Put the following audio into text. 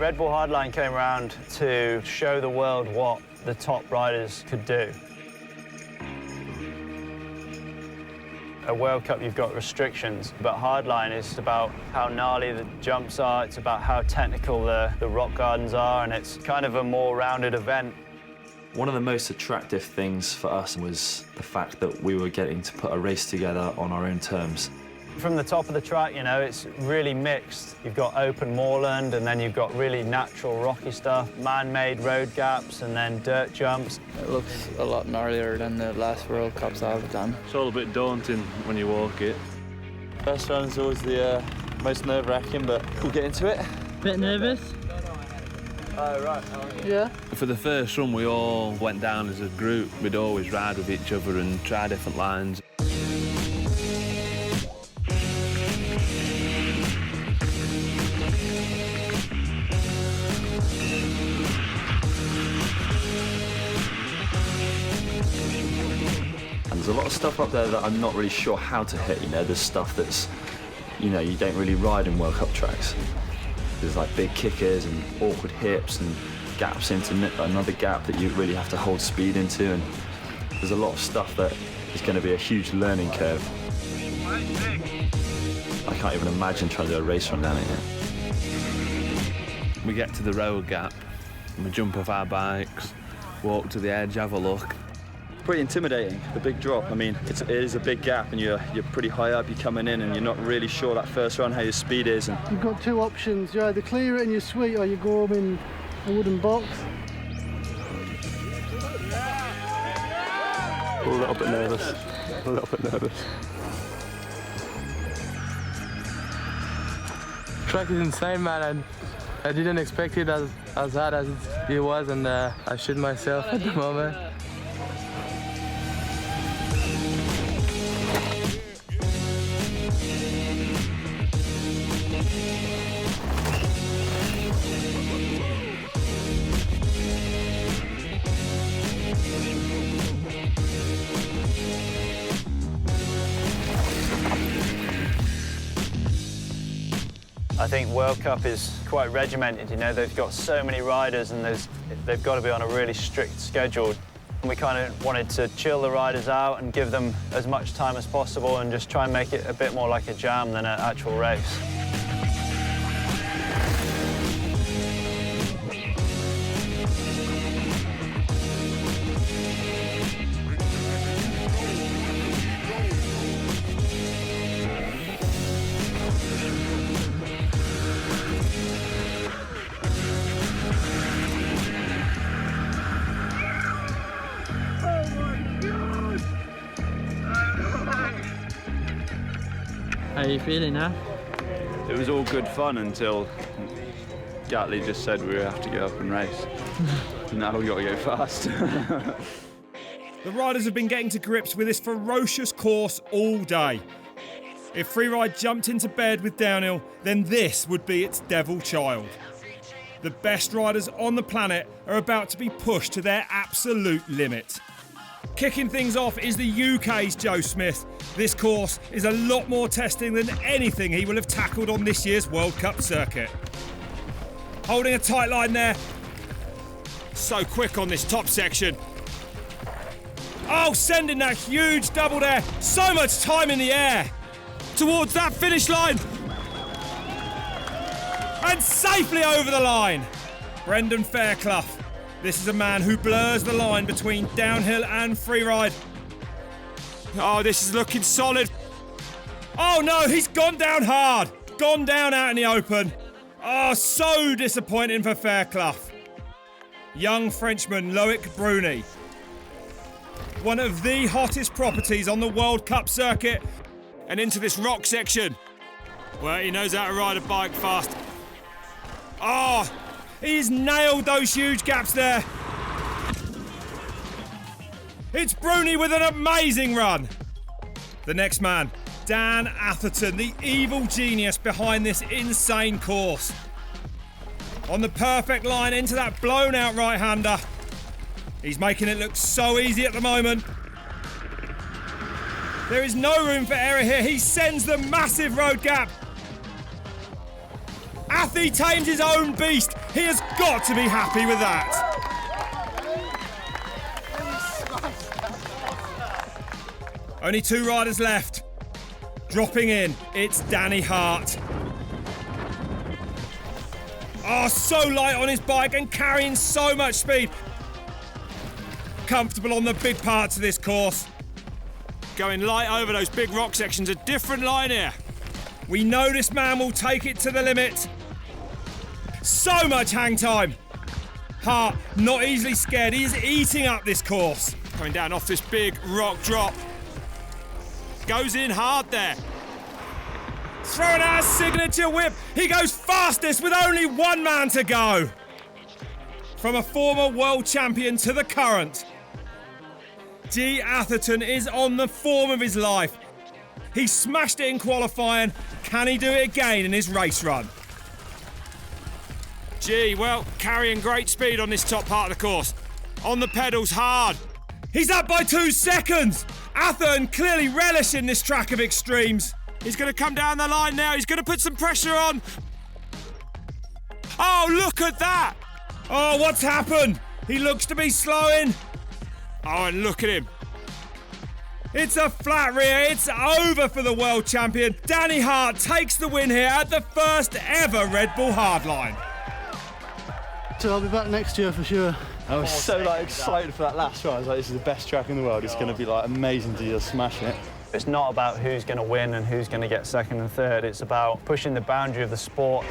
Red Bull Hardline came around to show the world what the top riders could do. At World Cup, you've got restrictions, but Hardline is about how gnarly the jumps are, it's about how technical the rock gardens are, and it's kind of a more rounded event. One of the most attractive things for us was the fact that we were getting to put a race together on our own terms. From the top of the track, you know, it's really mixed. You've got open moorland, and then you've got really natural rocky stuff, man-made road gaps, and then dirt jumps. It looks a lot gnarlier than the last World Cups I've done. It's all a bit daunting when you walk it. First run is always the most nerve-wracking, but we'll get into it. Bit nervous? Oh, right. Yeah. For the first run, we all went down as a group. We'd always ride with each other and try different lines. And there's a lot of stuff up there that I'm not really sure how to hit, you know, there's stuff that's, you know, you don't really ride in World Cup tracks. There's like big kickers and awkward hips and gaps into another gap that you really have to hold speed into, and there's a lot of stuff that is going to be a huge learning curve. I can't even imagine trying to do a race run down it here. We get to the road gap, and we jump off our bikes, walk to the edge, have a look. Pretty intimidating, the big drop. I mean, it is a big gap, and you're pretty high up, you're coming in, and you're not really sure that first run how your speed is. And you've got two options. You either clear it and you're sweet, or you go home in a wooden box. a little bit nervous. A little bit nervous. Track is insane, man, and I didn't expect it as hard as it was, and I shit myself at the moment. I think World Cup is quite regimented, you know, they've got so many riders and they've got to be on a really strict schedule. We kind of wanted to chill the riders out and give them as much time as possible and just try and make it a bit more like a jam than an actual race. How are you feeling now? It was all good fun until Gatley just said we have to go up and race. Now we got to go fast. The riders have been getting to grips with this ferocious course all day. If Freeride jumped into bed with downhill, then this would be its devil child. The best riders on the planet are about to be pushed to their absolute limit. Kicking things off is the UK's Joe Smith. This course is a lot more testing than anything he will have tackled on this year's World Cup circuit. Holding a tight line there. So quick on this top section. Oh, sending that huge double there. So much time in the air. Towards that finish line. And safely over the line. Brendan Fairclough. This is a man who blurs the line between downhill and freeride. Oh, this is looking solid. Oh no, he's gone down hard. Gone down out in the open. Oh, so disappointing for Fairclough. Young Frenchman Loic Bruni. One of the hottest properties on the World Cup circuit. And into this rock section. Well, he knows how to ride a bike fast. Oh, he's nailed those huge gaps there. It's Bruni with an amazing run. The next man, Dan Atherton, the evil genius behind this insane course. On the perfect line into that blown out right-hander. He's making it look so easy at the moment. There is no room for error here. He sends the massive road gap. Athy tames his own beast. He has got to be happy with that. Only 2 riders left. Dropping in, it's Danny Hart. Oh, so light on his bike and carrying so much speed. Comfortable on the big parts of this course. Going light over those big rock sections, a different line here. We know this man will take it to the limit. So much hang time. Hart, not easily scared. He is eating up this course. Coming down off this big rock drop. Goes in hard there. Throwing out a signature whip. He goes fastest with only 1 man to go. From a former world champion to the current, G. Atherton is on the form of his life. He smashed it in qualifying. Can he do it again in his race run? G, well, carrying great speed on this top part of the course. On the pedals hard. He's up by 2 seconds. Atherton clearly relishing this track of extremes. He's going to come down the line now. He's going to put some pressure on. Oh, look at that. Oh, what's happened? He looks to be slowing. Oh, and look at him. It's a flat rear. It's over for the world champion. Danny Hart takes the win here at the first ever Red Bull Hardline. So I'll be back next year for sure. I was so excited for that last ride. I was like, this is the best track in the world. It's going to be amazing to just smash it. It's not about who's going to win and who's going to get second and third. It's about pushing the boundary of the sport.